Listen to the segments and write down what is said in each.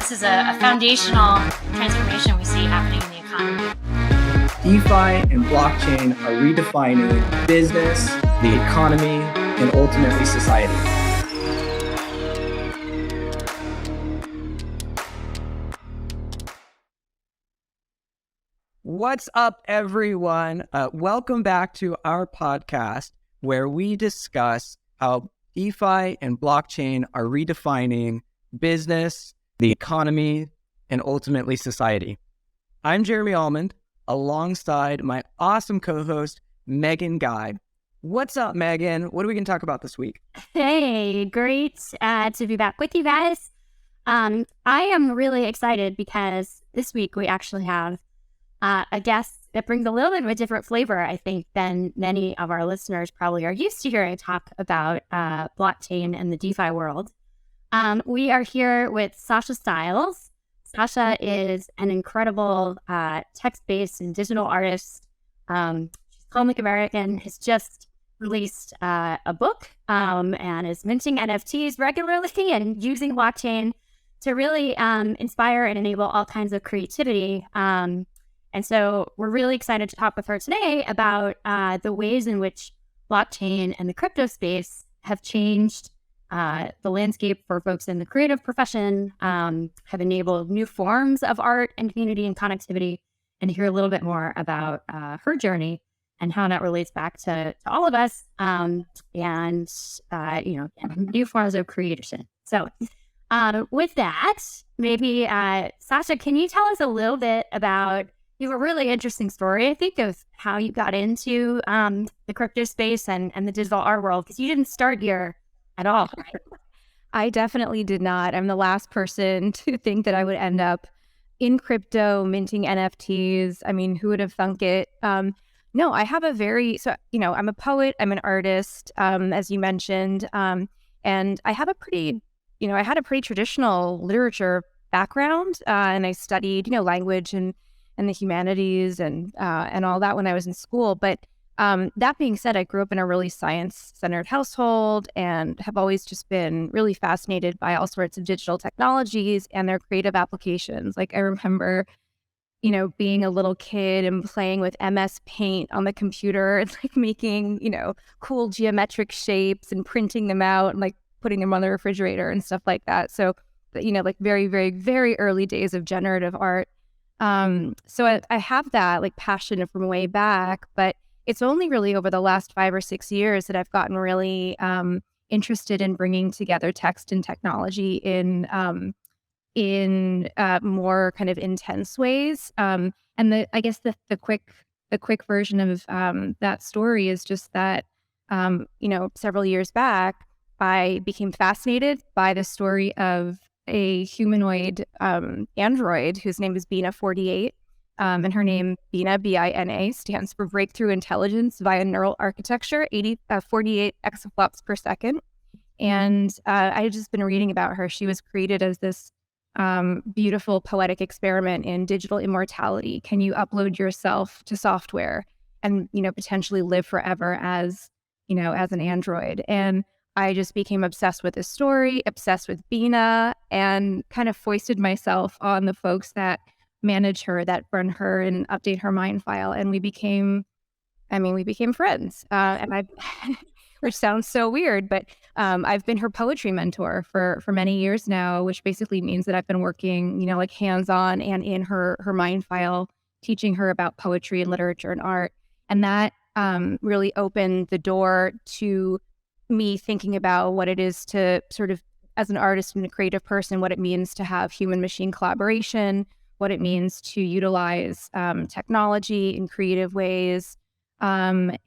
this is a foundational transformation we see happening in the economy. DeFi and blockchain are redefining business, the economy, and ultimately society. What's up, everyone? Welcome back to our podcast where we discuss how DeFi and blockchain are redefining business, the economy, and ultimately society. I'm Jeremy Almond, alongside my awesome co-host, Megan Guy. What's up, Megan? What are we going to talk about this week? Hey, great to be back with you guys. I am really excited because this week we actually have a guest that brings a little bit of a different flavor, I think, than many of our listeners probably are used to hearing talk about blockchain and the DeFi world. We are here with Sasha Stiles. Sasha is an incredible text-based and digital artist. She's Comic American, has just released a book and is minting NFTs regularly and using blockchain to really inspire and enable all kinds of creativity. And so we're really excited to talk with her today about the ways in which blockchain and the crypto space have changed the landscape for folks in the creative profession, have enabled new forms of art and community and connectivity, and hear a little bit more about her journey and how that relates back to all of us and new forms of creation. So with that, maybe Sasha, can you tell us a little bit about you have a really interesting story, I think, of how you got into the crypto space and the digital art world, because you didn't start here at all. I definitely did not. I'm the last person to think that I would end up in crypto minting NFTs. I mean, who would have thunk it? No, I have I'm a poet, I'm an artist, as you mentioned, and I have I had a pretty traditional literature background, and I studied, language and the humanities and all that when I was in school. But that being said, I grew up in a really science-centered household and have always just been really fascinated by all sorts of digital technologies and their creative applications. Like I remember, being a little kid and playing with MS Paint on the computer and like making, cool geometric shapes and printing them out and like putting them on the refrigerator and stuff like that. So, like very, very, very early days of generative art. So I have that like passion from way back, but it's only really over the last 5 or 6 years that I've gotten really interested in bringing together text and technology in more kind of intense ways. And I guess the quick version of that story is just that several years back I became fascinated by the story of a humanoid android whose name is Bina48. And her name, Bina, B-I-N-A, stands for Breakthrough Intelligence via Neural Architecture, 48 exaflops per second. And I had just been reading about her. She was created as this beautiful poetic experiment in digital immortality. Can you upload yourself to software and, potentially live forever as an android? And I just became obsessed with this story, obsessed with Bina, and kind of foisted myself on the folks that manage her, that run her and update her mind file. And we became friends. And which sounds so weird, but I've been her poetry mentor for many years now, which basically means that I've been working, like hands-on and in her mind file, teaching her about poetry and literature and art. And that really opened the door to me thinking about what it is to sort of, as an artist and a creative person, what it means to have human-machine collaboration, what it means to utilize technology in creative ways, and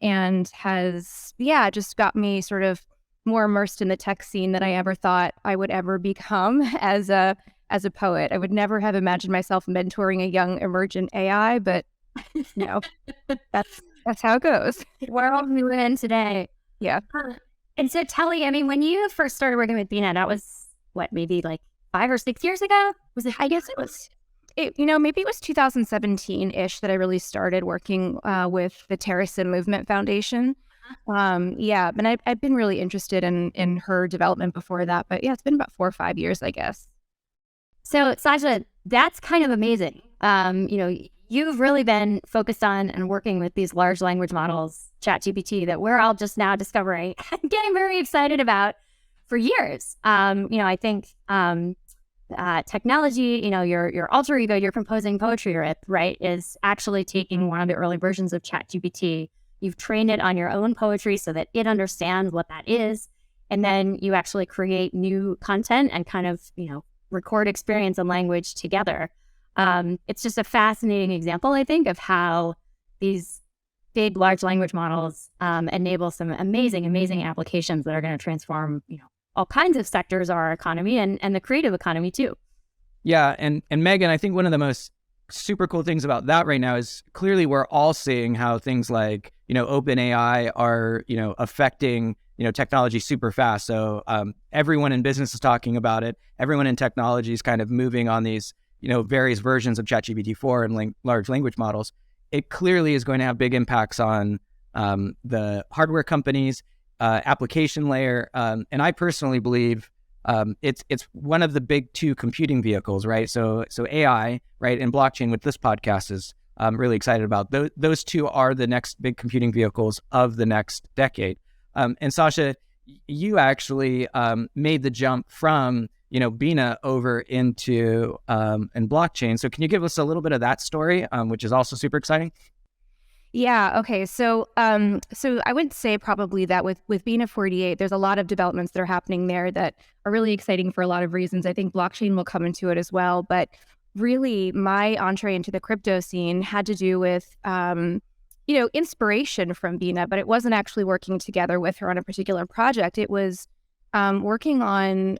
has, just got me sort of more immersed in the tech scene than I ever thought I would ever become as a poet. I would never have imagined myself mentoring a young emergent AI, but that's how it goes. World we live in today. Yeah. And so Telly, when you first started working with Bina, that was maybe like 5 or 6 years ago? Was it? I guess it was. Maybe it was 2017-ish that I really started working with the Terrorism Movement Foundation. And I've been really interested in her development before that. But yeah, it's been about 4 or 5 years, I guess. So, Sasha, that's kind of amazing. You've really been focused on and working with these large language models, ChatGPT, that we're all just now discovering and getting very excited about for years. I think technology, your alter ego you're composing poetry with, right, is actually taking one of the early versions of ChatGPT. You've trained it on your own poetry so that it understands what that is. And then you actually create new content and kind of, record experience and language together. It's just a fascinating example, I think, of how these big, large language models enable some amazing, amazing applications that are going to transform, all kinds of sectors of our economy and the creative economy too. Yeah, and Megan, I think one of the most super cool things about that right now is clearly we're all seeing how things like, OpenAI are, affecting, technology super fast. So everyone in business is talking about it. Everyone in technology is kind of moving on these, various versions of ChatGPT-4 and large language models. It clearly is going to have big impacts on the hardware companies, application layer. And I personally believe it's one of the big two computing vehicles, right? So AI, right, and blockchain, with this podcast is really excited about. Those two are the next big computing vehicles of the next decade. And Sasha, you actually made the jump from Bina over into and blockchain. So can you give us a little bit of that story, which is also super exciting? Yeah. Okay. So I would say probably that with Bina 48, there's a lot of developments that are happening there that are really exciting for a lot of reasons. I think blockchain will come into it as well. But really, my entree into the crypto scene had to do with, inspiration from Bina, but it wasn't actually working together with her on a particular project. It was working on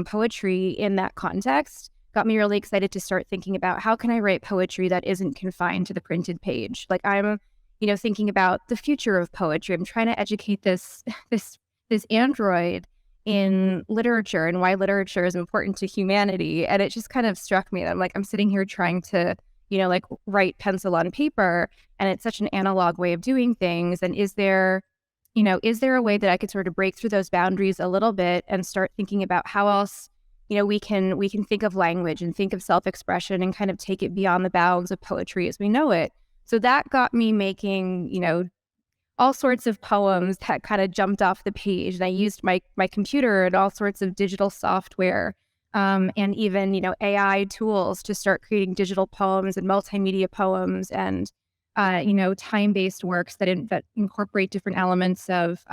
poetry in that context. Got me really excited to start thinking about how can I write poetry that isn't confined to the printed page. Like I'm, thinking about the future of poetry. I'm trying to educate this android in literature and why literature is important to humanity. And it just kind of struck me that I'm sitting here trying to, write pencil on paper, and it's such an analog way of doing things. And is there a way that I could sort of break through those boundaries a little bit and start thinking about how else we can think of language and think of self-expression and kind of take it beyond the bounds of poetry as we know it. So that got me making, all sorts of poems that kind of jumped off the page. And I used my computer and all sorts of digital software and even, AI tools to start creating digital poems and multimedia poems and, time-based works that incorporate different elements of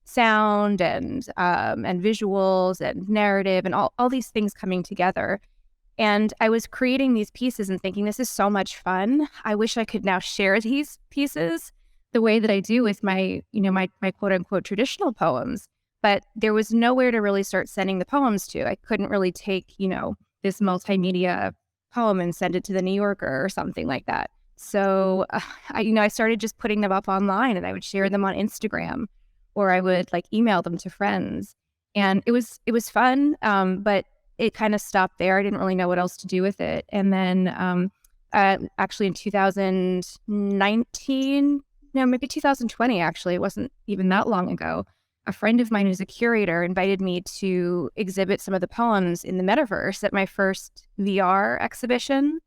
sound and visuals and narrative and all these things coming together. And I was creating these pieces and thinking, this is so much fun. I wish I could now share these pieces the way that I do with my quote unquote traditional poems. But there was nowhere to really start sending the poems to. I couldn't really take, this multimedia poem and send it to the New Yorker or something like that. So I started just putting them up online, and I would share them on Instagram, or I would email them to friends. And it was fun, but it kind of stopped there. I didn't really know what else to do with it. And then actually in 2019, no, maybe 2020, actually, it wasn't even that long ago, a friend of mine who's a curator invited me to exhibit some of the poems in the metaverse at my first VR exhibition.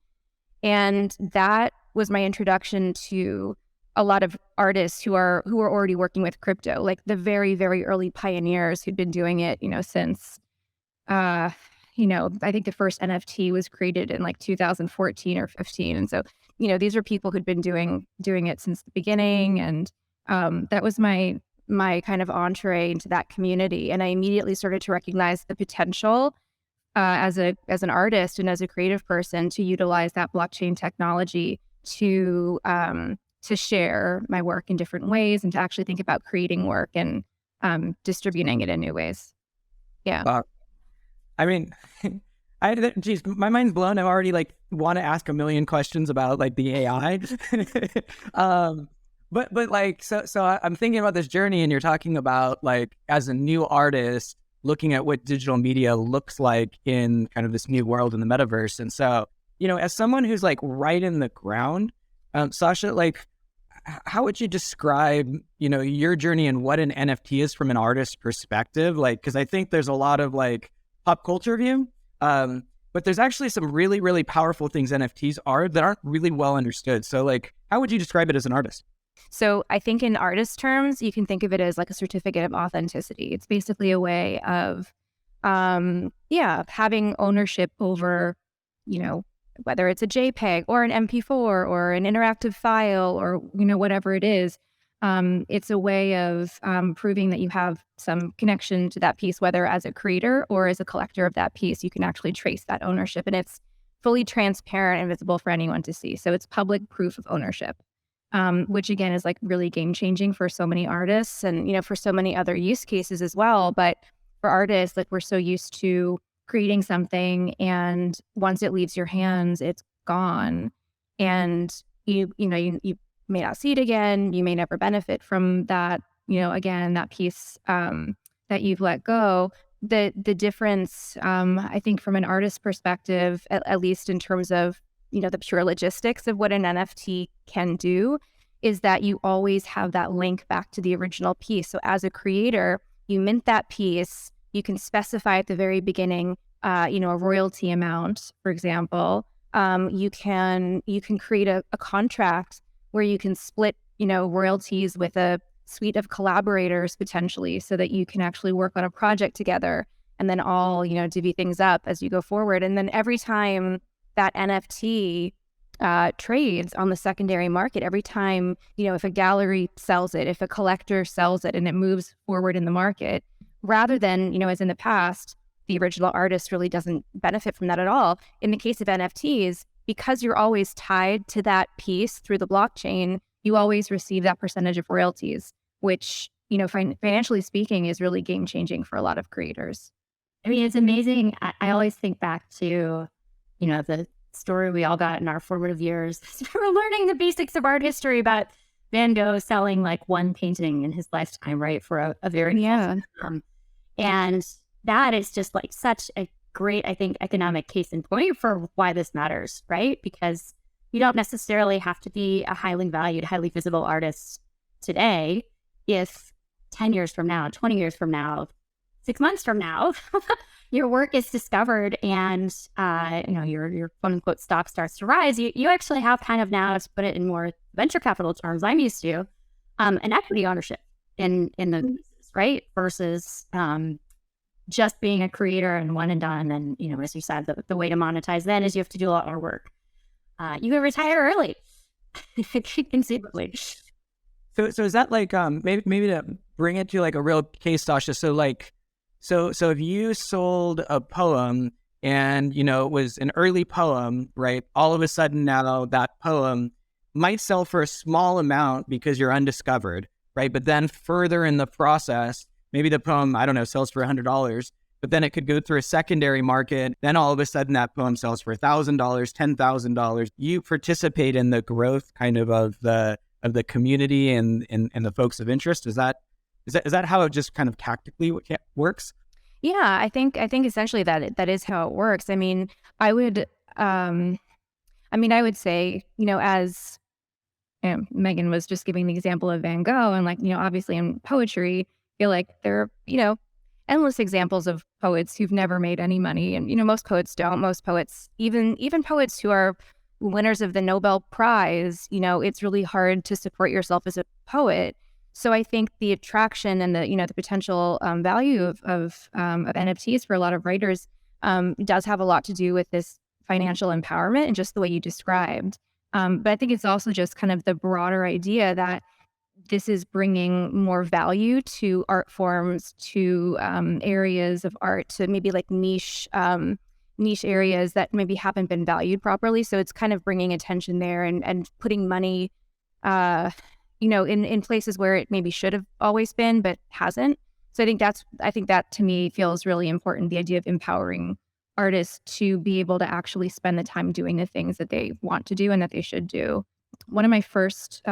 And that was my introduction to a lot of artists who are already working with crypto, like the very, very early pioneers who'd been doing it, since, I think the first NFT was created in 2014 or 15. And so, these are people who'd been doing it since the beginning. And that was my kind of entree into that community. And I immediately started to recognize the potential as an artist and as a creative person to utilize that blockchain technology to share my work in different ways and to actually think about creating work and distributing it in new ways. Yeah. I mean, my mind's blown. I already want to ask a million questions about the AI. But so I'm thinking about this journey, and you're talking about as a new artist looking at what digital media looks like in kind of this new world in the metaverse. And so, as someone who's right in the ground, Sasha, how would you describe, your journey and what an NFT is from an artist perspective? Because I think there's a lot of pop culture view. And But there's actually some really, really powerful things NFTs are that aren't really well understood. So like, how would you describe it as an artist? So I think in artist terms, you can think of it as like a certificate of authenticity. It's basically a way of, having ownership over, whether it's a JPEG or an MP4 or an interactive file or, whatever it is. It's a way of proving that you have some connection to that piece, whether as a creator or as a collector of that piece. You can actually trace that ownership, and it's fully transparent and visible for anyone to see. So it's public proof of ownership, which again is like really game changing for so many artists and, for so many other use cases as well. But for artists, like we're so used to creating something, and once it leaves your hands, it's gone, and you may not see it again. You may never benefit from that, again, that piece that you've let go. The difference, I think from an artist perspective, at least in terms of, the pure logistics of what an NFT can do, is that you always have that link back to the original piece. So as a creator, you mint that piece, you can specify at the very beginning, a royalty amount, for example. You can create a contract where you can split, royalties with a suite of collaborators potentially, so that you can actually work on a project together and then all, divvy things up as you go forward. And then every time that NFT trades on the secondary market, every time, if a gallery sells it, if a collector sells it and it moves forward in the market, rather than, as in the past, the original artist really doesn't benefit from that at all. In the case of NFTs, because you're always tied to that piece through the blockchain, you always receive that percentage of royalties, which, financially speaking, is really game changing for a lot of creators. I mean, it's amazing. I always think back to, the story we all got in our formative years. We were learning the basics of art history about Van Gogh selling like one painting in his lifetime, right? For a very and that is just like such a great, I think, economic case in point for why this matters, right? Because you don't necessarily have to be a highly valued, highly visible artist today if 10 years from now, 20 years from now, 6 months from now, your work is discovered and, your quote unquote stock starts to rise. You actually have kind of now, to put it in more venture capital terms I'm used to, an equity ownership in the pieces, right? Versus just being a creator and one and done. And, as you said, the way to monetize then is you have to do a lot more work. You can retire early, conceivably. So is that like maybe to bring it to like a real case, Sasha? So like so if you sold a poem and it was an early poem, right? All of a sudden now that poem might sell for a small amount because you're undiscovered, right? But then further in the process, maybe the poem, I don't know, sells for $100, but then it could go through a secondary market. Then all of a sudden that poem sells for $1,000, $10,000. You participate in the growth kind of the community and the folks of interest. Is that how it just kind of tactically works? Yeah, I think essentially that is how it works. I mean, I would say, as Megan was just giving the example of Van Gogh, and like, obviously in poetry, I feel like there are, endless examples of poets who've never made any money. And, most poets don't. Most poets, even poets who are winners of the Nobel Prize, it's really hard to support yourself as a poet. So I think the attraction and the potential value of NFTs for a lot of writers does have a lot to do with this financial empowerment and just the way you described. But I think it's also just kind of the broader idea that this is bringing more value to art forms, to areas of art, to maybe like niche areas that maybe haven't been valued properly. So it's kind of bringing attention there and putting money, in places where it maybe should have always been, but hasn't. So I think that to me feels really important, the idea of empowering artists to be able to actually spend the time doing the things that they want to do and that they should do. One of my first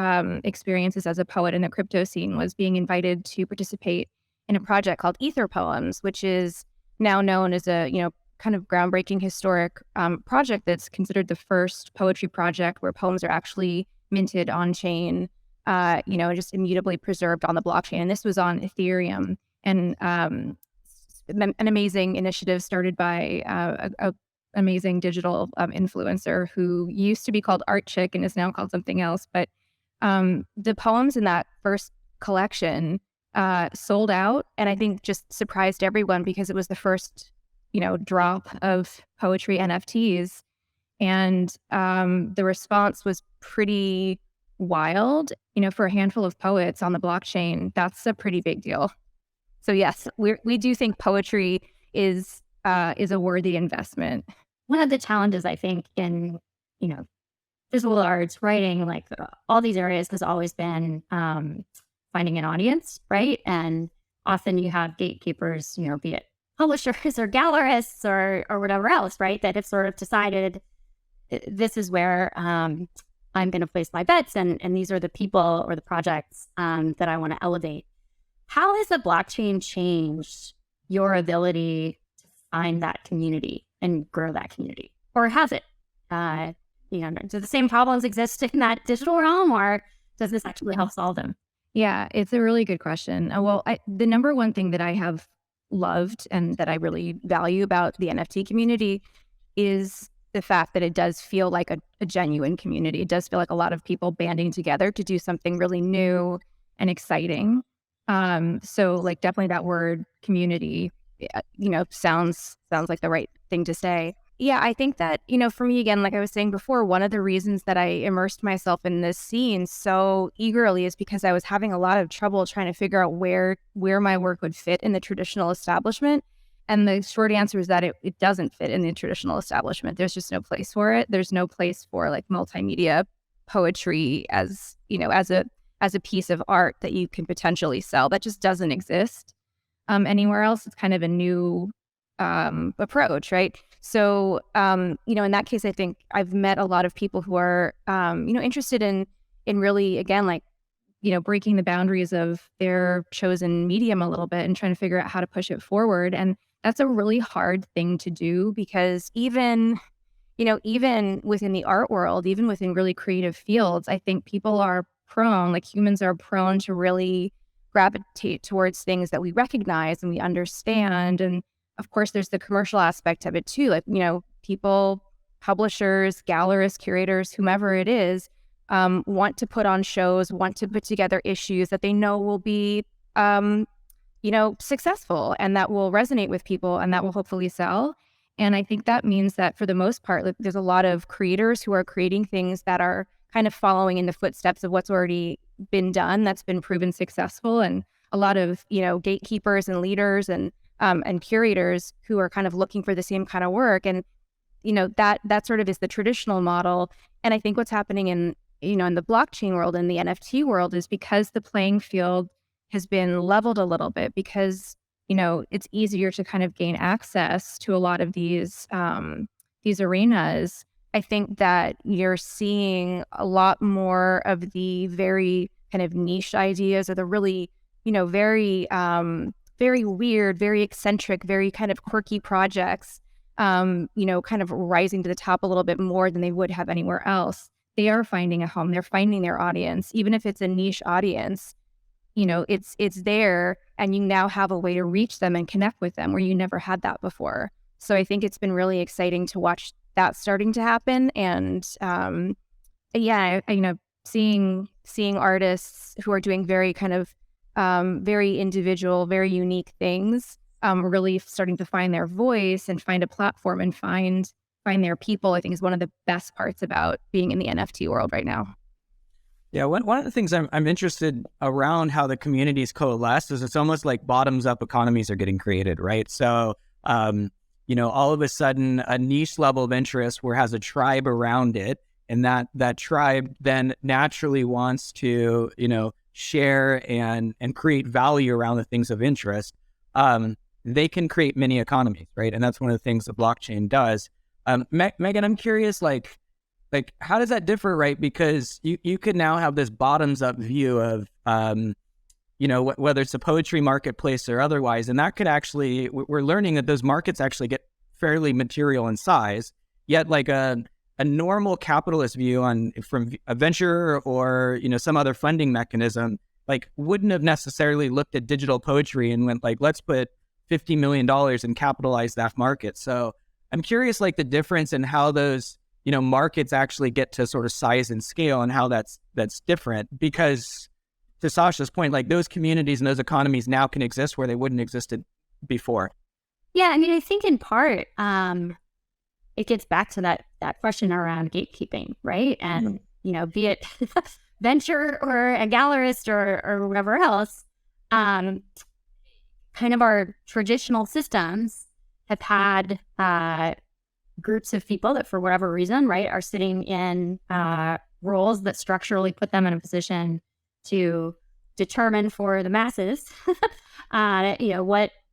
experiences as a poet in the crypto scene was being invited to participate in a project called Ether Poems, which is now known as a, kind of groundbreaking historic project that's considered the first poetry project where poems are actually minted on chain, just immutably preserved on the blockchain. And this was on Ethereum, and an amazing initiative started by amazing digital influencer who used to be called Art Chick and is now called something else. But the poems in that first collection sold out, and I think just surprised everyone because it was the first, drop of poetry NFTs. And the response was pretty wild. For a handful of poets on the blockchain, that's a pretty big deal. So yes, we do think poetry is a worthy investment. One of the challenges, I think, in visual arts, writing, like all these areas, has always been finding an audience, right? And often you have gatekeepers, be it publishers or gallerists or whatever else, right? That have sort of decided this is where I'm going to place my bets, and these are the people or the projects that I want to elevate. How has the blockchain changed your ability to find that community and grow that community? Or has it? Do the same problems exist in that digital realm, or does this actually help solve them? Yeah, it's a really good question. Well, the number one thing that I have loved and that I really value about the NFT community is the fact that it does feel like a genuine community. It does feel like a lot of people banding together to do something really new and exciting. So like definitely that word community, sounds like the right thing to say. Yeah, I think that, for me, again, like I was saying before, one of the reasons that I immersed myself in this scene so eagerly is because I was having a lot of trouble trying to figure out where my work would fit in the traditional establishment. And the short answer is that it doesn't fit in the traditional establishment. There's just no place for it. There's no place for like multimedia poetry as a piece of art that you can potentially sell. That just doesn't exist anywhere else. It's kind of a new approach, right? So, in that case, I think I've met a lot of people who are, interested in really, again, like, breaking the boundaries of their chosen medium a little bit and trying to figure out how to push it forward. And that's a really hard thing to do because even within the art world, even within really creative fields, I think people are prone, like humans are prone to really gravitate towards things that we recognize and we understand. And of course, there's the commercial aspect of it too. Like, people, publishers, gallerists, curators, whomever it is, want to put on shows, want to put together issues that they know will be, successful and that will resonate with people and that will hopefully sell. And I think that means that for the most part, like, there's a lot of creators who are creating things that are kind of following in the footsteps of what's already been done, that's been proven successful. And a lot of, gatekeepers and leaders and curators who are kind of looking for the same kind of work. And, that sort of is the traditional model. And I think what's happening in the blockchain world and the NFT world is because the playing field has been leveled a little bit because, it's easier to kind of gain access to a lot of these arenas. I think that you're seeing a lot more of the very kind of niche ideas or the really, very weird, very eccentric, very kind of quirky projects, kind of rising to the top a little bit more than they would have anywhere else. They are finding a home. They're finding their audience, even if it's a niche audience. It's there, and you now have a way to reach them and connect with them where you never had that before. So I think it's been really exciting to watch that starting to happen. And seeing artists who are doing very kind of very individual, very unique things, really starting to find their voice and find a platform and find their people, I think is one of the best parts about being in the NFT world right now. Yeah, one of the things I'm interested around how the communities coalesce is it's almost like bottoms up economies are getting created, right? So, all of a sudden a niche level of interest where has a tribe around it, and that tribe then naturally wants to, share and create value around the things of interest. They can create mini economies, right? And that's one of the things the blockchain does. Megan, I'm curious, like how does that differ, right? Because you could now have this bottoms up view of, whether it's a poetry marketplace or otherwise, and that could actually, we're learning that those markets actually get fairly material in size, yet like a normal capitalist view from a venture or, some other funding mechanism, like wouldn't have necessarily looked at digital poetry and went like, let's put $50 million and capitalize that market. So I'm curious, like the difference in how those, markets actually get to sort of size and scale and how that's different, because to Sasha's point, like those communities and those economies now can exist where they wouldn't existed before. Yeah, I mean, I think in part, it gets back to that question around gatekeeping, right? And, be it venture or a gallerist or whatever else, kind of our traditional systems have had groups of people that for whatever reason, right, are sitting in roles that structurally put them in a position to determine for the masses,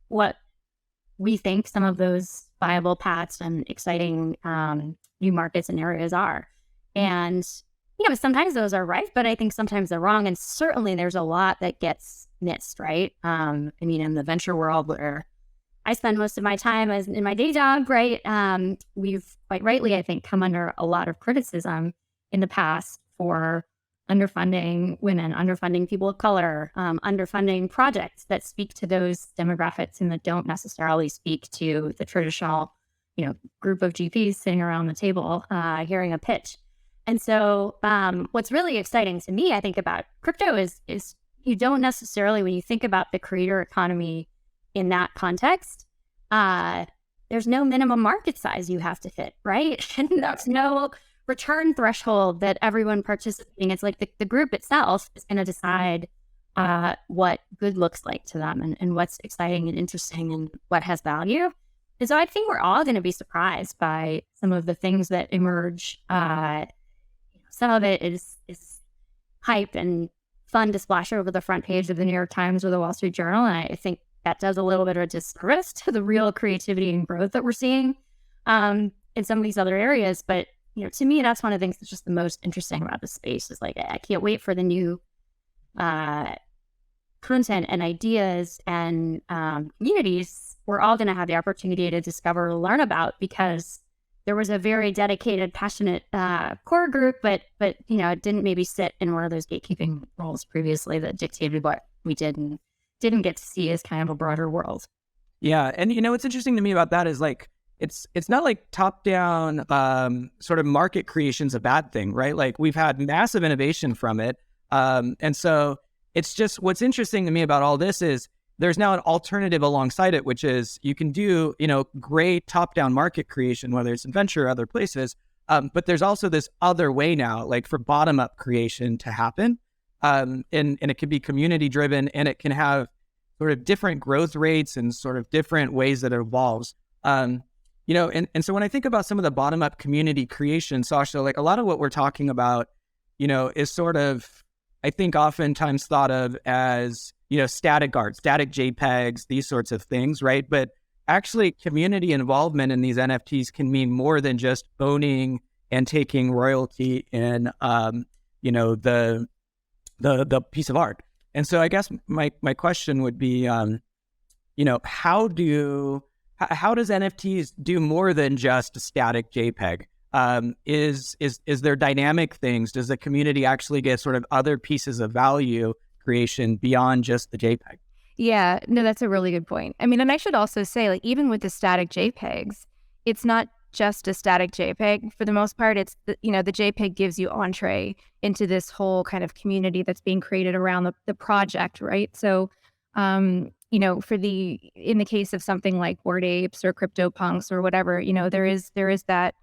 what we think some of those viable paths and exciting new markets and areas are. And, sometimes those are right, but I think sometimes they're wrong. And certainly there's a lot that gets missed, right? In the venture world where I spend most of my time as in my day job, right? We've quite rightly, I think, come under a lot of criticism in the past for underfunding women, underfunding people of color, underfunding projects that speak to those demographics and that don't necessarily speak to the traditional, group of GPs sitting around the table hearing a pitch. And so what's really exciting to me, I think, about crypto is you don't necessarily, when you think about the creator economy in that context, there's no minimum market size you have to hit, right? And there's no return threshold that everyone participating. It's like the group itself is going to decide what good looks like to them and what's exciting and interesting and what has value. And so I think we're all going to be surprised by some of the things that emerge. Some of it is hype and fun to splash over the front page of the New York Times or the Wall Street Journal. And I think that does a little bit of a disservice to the real creativity and growth that we're seeing in some of these other areas. But, to me, that's one of the things that's just the most interesting about the space is like, I can't wait for the new content and ideas and communities we're all going to have the opportunity to discover or learn about, because there was a very dedicated, passionate core group, but it didn't maybe sit in one of those gatekeeping roles previously that dictated what we did and didn't get to see as kind of a broader world. Yeah, and what's interesting to me about that is like it's not like top down sort of market creation's a bad thing, right? Like we've had massive innovation from it, and so it's just what's interesting to me about all this is there's now an alternative alongside it, which is you can do, great top-down market creation, whether it's in venture or other places, but there's also this other way now, like for bottom-up creation to happen, and it can be community-driven, and it can have sort of different growth rates and sort of different ways that it evolves. And so when I think about some of the bottom-up community creation, Sasha, like a lot of what we're talking about, is sort of, I think, oftentimes thought of as static art, static JPEGs, these sorts of things, right? But actually community involvement in these NFTs can mean more than just owning and taking royalty in, the piece of art. And so I guess my question would be, how does NFTs do more than just a static JPEG? Is there dynamic things? Does the community actually get sort of other pieces of value creation beyond just the JPEG? Yeah, no, that's a really good point. I mean, and I should also say, like, even with the static JPEGs, it's not just a static JPEG. For the most part, it's, the JPEG gives you entree into this whole kind of community that's being created around the project, right? So, in the case of something like Bored Apes or CryptoPunks or whatever, there is that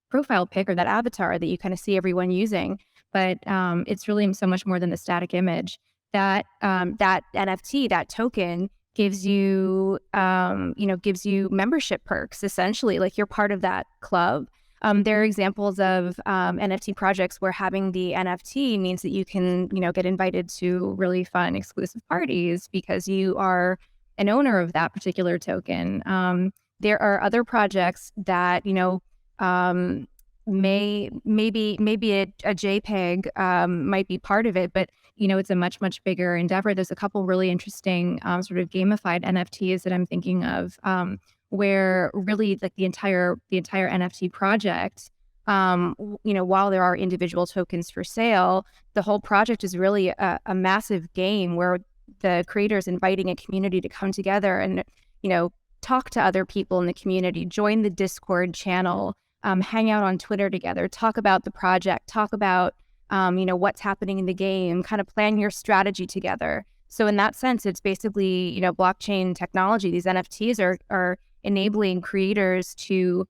profile pic or that avatar that you kind of see everyone using. But it's really so much more than the static image. That NFT, that token, gives you membership perks. Essentially, like you're part of that club. There are examples of NFT projects where having the NFT means that you can, get invited to really fun exclusive parties because you are an owner of that particular token. There are other projects that maybe a JPEG might be part of it, but it's a much bigger endeavor. There's a couple really interesting sort of gamified NFTs that I'm thinking of, where really like the entire NFT project, while there are individual tokens for sale, the whole project is really a massive game where the creator is inviting a community to come together and talk to other people in the community, join the Discord channel, hang out on Twitter together, talk about the project, talk about, what's happening in the game, kind of plan your strategy together. So in that sense, it's basically, blockchain technology. These NFTs are enabling creators to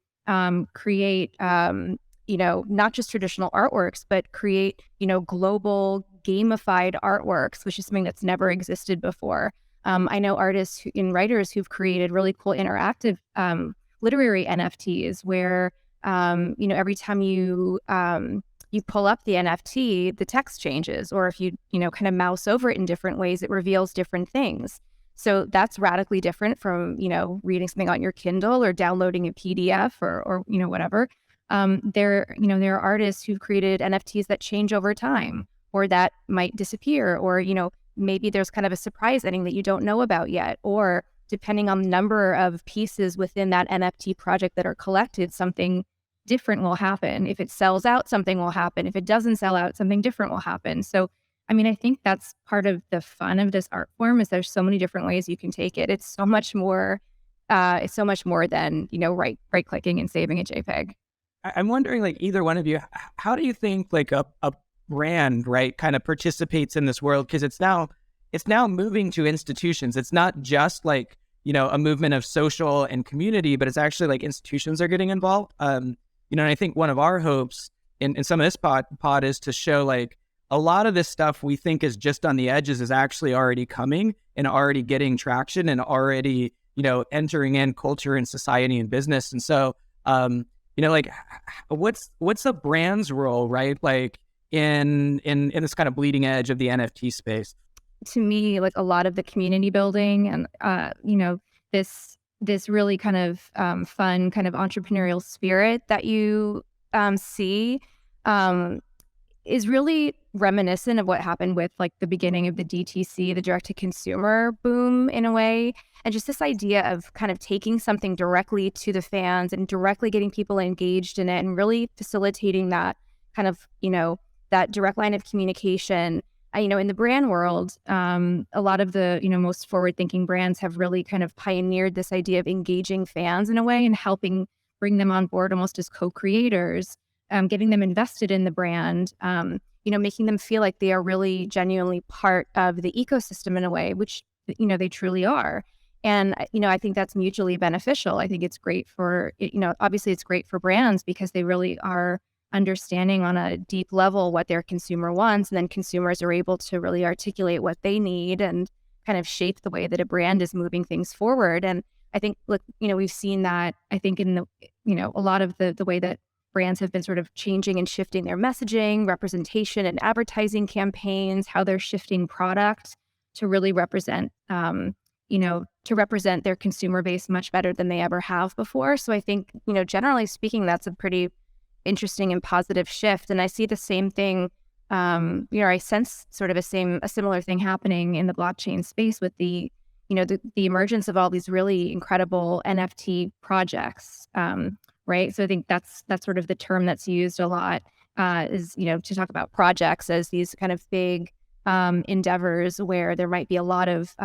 create, not just traditional artworks, but create, global gamified artworks, which is something that's never existed before. I know artists and writers who've created really cool interactive literary NFTs where, every time you pull up the NFT, the text changes, or if you, kind of mouse over it in different ways, it reveals different things. So that's radically different from, reading something on your Kindle or downloading a PDF or whatever. There are artists who've created NFTs that change over time or that might disappear, or, maybe there's kind of a surprise ending that you don't know about yet, or depending on the number of pieces within that NFT project that are collected, something different will happen. If it sells out, something will happen. If it doesn't sell out, something different will happen. So, I think that's part of the fun of this art form is there's so many different ways you can take it. It's so much more than, right clicking and saving a JPEG. I'm wondering, like, either one of you, how do you think like a brand, right, kind of participates in this world? Because it's now moving to institutions. It's not just like, a movement of social and community, but it's actually like institutions are getting involved. And I think one of our hopes in some of this pod is to show like a lot of this stuff we think is just on the edges is actually already coming and already getting traction and already, entering in culture and society and business. And so, like what's a brand's role, right? Like in this kind of bleeding edge of the NFT space? To me, like a lot of the community building and, this really kind of fun kind of entrepreneurial spirit that you see is really reminiscent of what happened with like the beginning of the DTC, the direct to consumer boom in a way. And just this idea of kind of taking something directly to the fans and directly getting people engaged in it and really facilitating that kind of, that direct line of communication. In the brand world, a lot of the, most forward-thinking brands have really kind of pioneered this idea of engaging fans in a way and helping bring them on board almost as co-creators, getting them invested in the brand, making them feel like they are really genuinely part of the ecosystem in a way, which, they truly are. And, I think that's mutually beneficial. I think it's great for, obviously it's great for brands because they really are understanding on a deep level what their consumer wants, and then consumers are able to really articulate what they need and kind of shape the way that a brand is moving things forward. And I think, look, we've seen that, I think in the, a lot of the way that brands have been sort of changing and shifting their messaging, representation and advertising campaigns, how they're shifting product to really represent, to represent their consumer base much better than they ever have before. So I think, generally speaking, that's a pretty interesting and positive shift. And I see the same thing, I sense sort of a similar thing happening in the blockchain space with the emergence of all these really incredible NFT projects, right? So I think that's sort of the term that's used a lot, is, to talk about projects as these kind of big endeavors where there might be a lot of,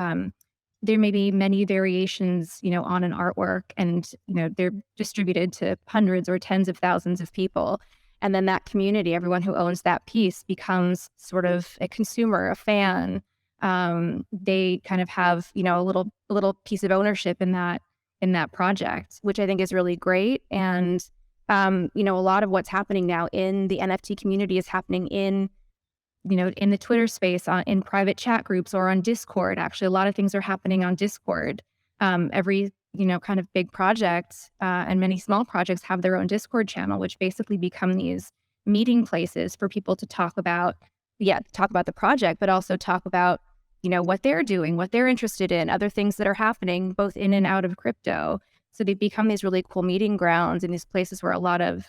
there may be many variations, on an artwork, and, they're distributed to hundreds or tens of thousands of people. And then that community, everyone who owns that piece becomes sort of a consumer, a fan. They kind of have, a little piece of ownership in that project, which I think is really great. And, a lot of what's happening now in the NFT community is happening in the Twitter space, in private chat groups or on Discord. Actually, a lot of things are happening on Discord. Every, kind of big project and many small projects have their own Discord channel, which basically become these meeting places for people to talk about the project, but also talk about, what they're doing, what they're interested in, other things that are happening both in and out of crypto. So they become these really cool meeting grounds and these places where a lot of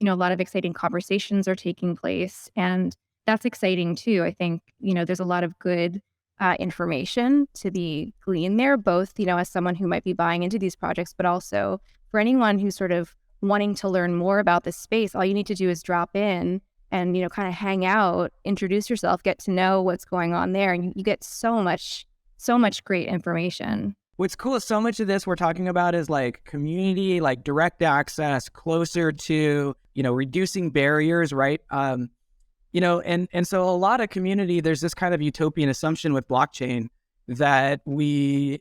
exciting conversations are taking place. And that's exciting too. I think, there's a lot of good information to be gleaned there, both, as someone who might be buying into these projects, but also for anyone who's sort of wanting to learn more about this space. All you need to do is drop in and, kind of hang out, introduce yourself, get to know what's going on there. And you get so much great information. What's cool is so much of this we're talking about is like community, like direct access, closer to, reducing barriers, right? And so a lot of community, there's this kind of utopian assumption with blockchain that we've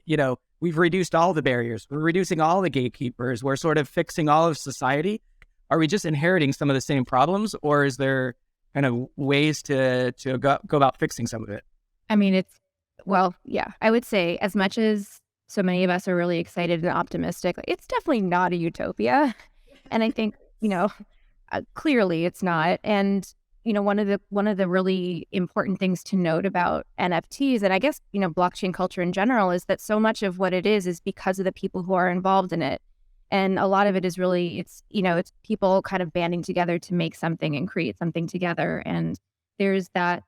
reduced all the barriers. We're reducing all the gatekeepers. We're sort of fixing all of society. Are we just inheriting some of the same problems, or is there kind of ways to go about fixing some of it? I mean, I would say as much as so many of us are really excited and optimistic, it's definitely not a utopia. And I think, clearly it's not. And, one of the really important things to note about NFTs, and I guess, blockchain culture in general, is that so much of what it is because of the people who are involved in it. And a lot of it is really, it's people kind of banding together to make something and create something together. And there's that,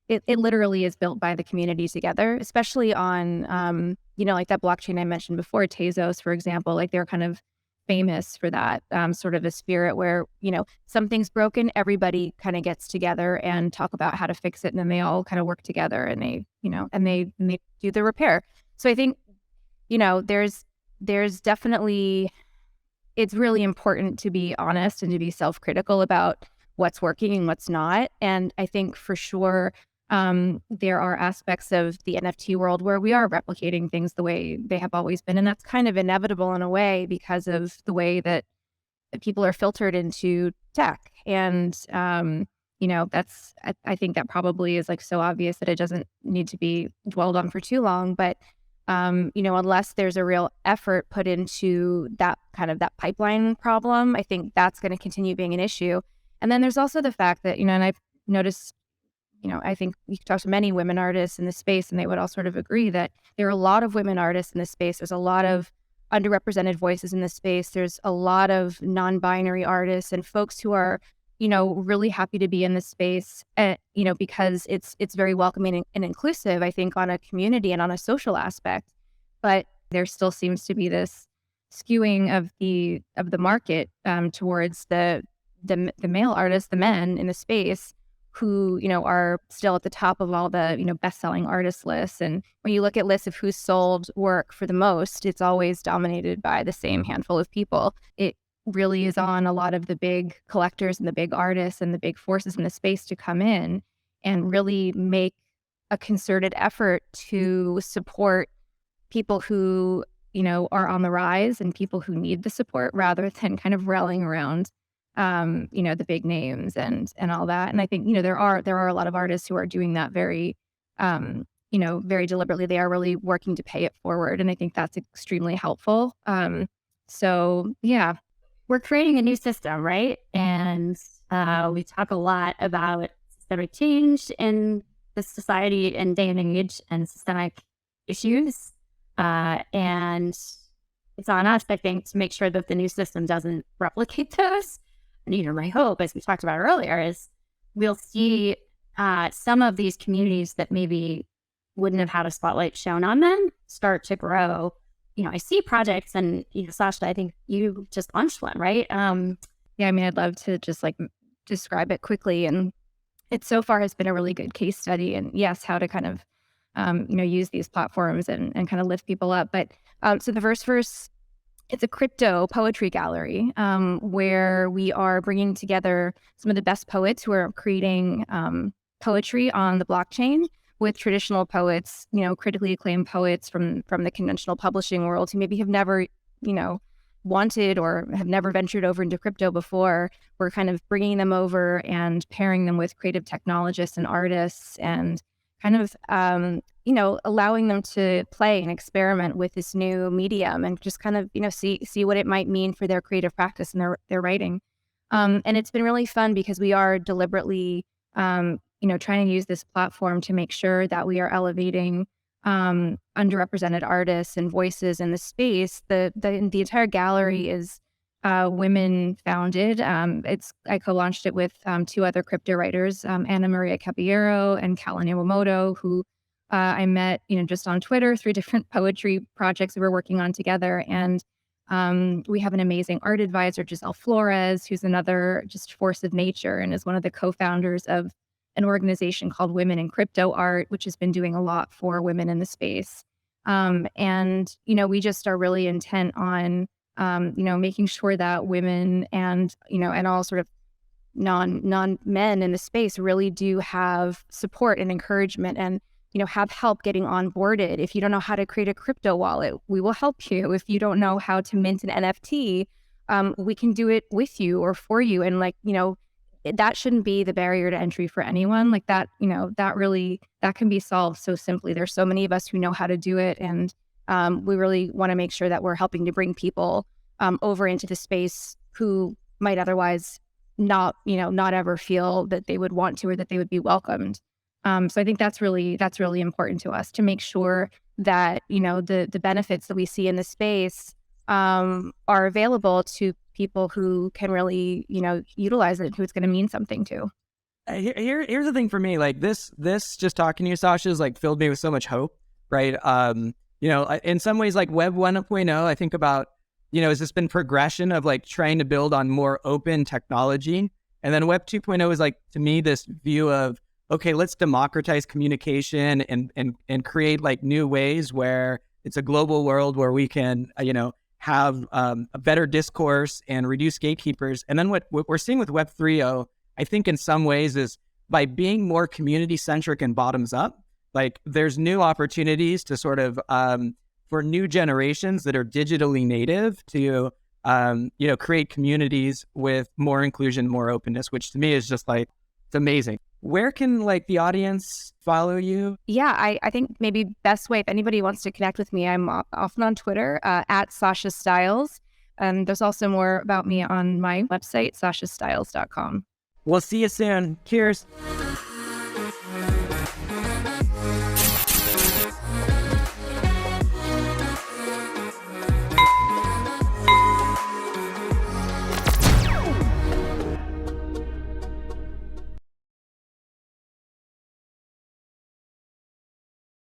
it literally is built by the community together, especially on, like that blockchain I mentioned before, Tezos, for example, like they're kind of famous for that sort of a spirit where, something's broken, everybody kind of gets together and talk about how to fix it. And then they all kind of work together and they, and they do the repair. So I think, there's definitely, it's really important to be honest and to be self-critical about what's working and what's not. And I think for sure, there are aspects of the NFT world where we are replicating things the way they have always been. And that's kind of inevitable in a way because of the way that people are filtered into tech. And, I think that probably is like so obvious that it doesn't need to be dwelled on for too long. But, unless there's a real effort put into that kind of that pipeline problem, I think that's going to continue being an issue. And then there's also the fact that, and I've noticed, I think you talk to many women artists in the space and they would all sort of agree that there are a lot of women artists in this space. There's a lot of underrepresented voices in this space. There's a lot of non-binary artists and folks who are, really happy to be in this space, because it's very welcoming and inclusive, I think, on a community and on a social aspect. But there still seems to be this skewing of the market towards the male artists, the men in the space, who, are still at the top of all the, best-selling artist lists. And when you look at lists of who's sold work for the most, it's always dominated by the same handful of people. It really is on a lot of the big collectors and the big artists and the big forces in the space to come in and really make a concerted effort to support people who, are on the rise and people who need the support rather than kind of rallying around the big names and all that. And I think, there are a lot of artists who are doing that very, very deliberately. They are really working to pay it forward. And I think that's extremely helpful. So yeah. We're creating a new system, right? And we talk a lot about systemic change in the society and day and age and systemic issues. And it's on us, I think, to make sure that the new system doesn't replicate those. And, my hope, as we talked about earlier, is we'll see some of these communities that maybe wouldn't have had a spotlight shown on them start to grow. I see projects and, Sasha, I think you just launched one, right? Yeah, I mean, I'd love to just like describe it quickly. And it so far has been a really good case study. And yes, how to kind of, use these platforms and kind of lift people up. But so the Verse, it's a crypto poetry gallery where we are bringing together some of the best poets who are creating poetry on the blockchain with traditional poets, critically acclaimed poets from the conventional publishing world who maybe have never, wanted or have never ventured over into crypto before. We're kind of bringing them over and pairing them with creative technologists and artists and kind of, allowing them to play and experiment with this new medium and just kind of, see what it might mean for their creative practice and their writing. And it's been really fun because we are deliberately, trying to use this platform to make sure that we are elevating underrepresented artists and voices in the space. The entire gallery is women founded. I co-launched it with two other crypto writers, Anna Maria Caballero and Callan Iwamoto, who I met, just on Twitter through different poetry projects that we're working on together. And we have an amazing art advisor, Giselle Flores, who's another just force of nature and is one of the co-founders of an organization called Women in Crypto Art, which has been doing a lot for women in the space. And, we just are really intent on, making sure that women and, and all sort of non-men in the space really do have support and encouragement and, have help getting onboarded. If you don't know how to create a crypto wallet, we will help you. If you don't know how to mint an NFT, we can do it with you or for you. And that shouldn't be the barrier to entry for anyone. Like that, that can be solved so simply. There's so many of us who know how to do it. And we really want to make sure that we're helping to bring people over into the space who might otherwise not ever feel that they would want to or that they would be welcomed. So I think that's really important to us to make sure that, the benefits that we see in the space are available to people who can really, utilize it, who it's going to mean something to. Here's the thing for me, like this just talking to you, Sasha, is like filled me with so much hope, right? In some ways, like Web 1.0, I think about, has this been progression of like trying to build on more open technology? And then Web 2.0 is like, to me, this view of, okay, let's democratize communication and create like new ways where it's a global world where we can, have a better discourse and reduce gatekeepers. And then what we're seeing with Web 3.0, I think in some ways is by being more community-centric and bottoms up, like there's new opportunities to sort of, for new generations that are digitally native to, create communities with more inclusion, more openness, which to me is just like, it's amazing. Where can like the audience follow you? Yeah, I think maybe best way, if anybody wants to connect with me, I'm often on Twitter at Sasha Stiles. And there's also more about me on my website, sashastiles.com. We'll see you soon. Cheers.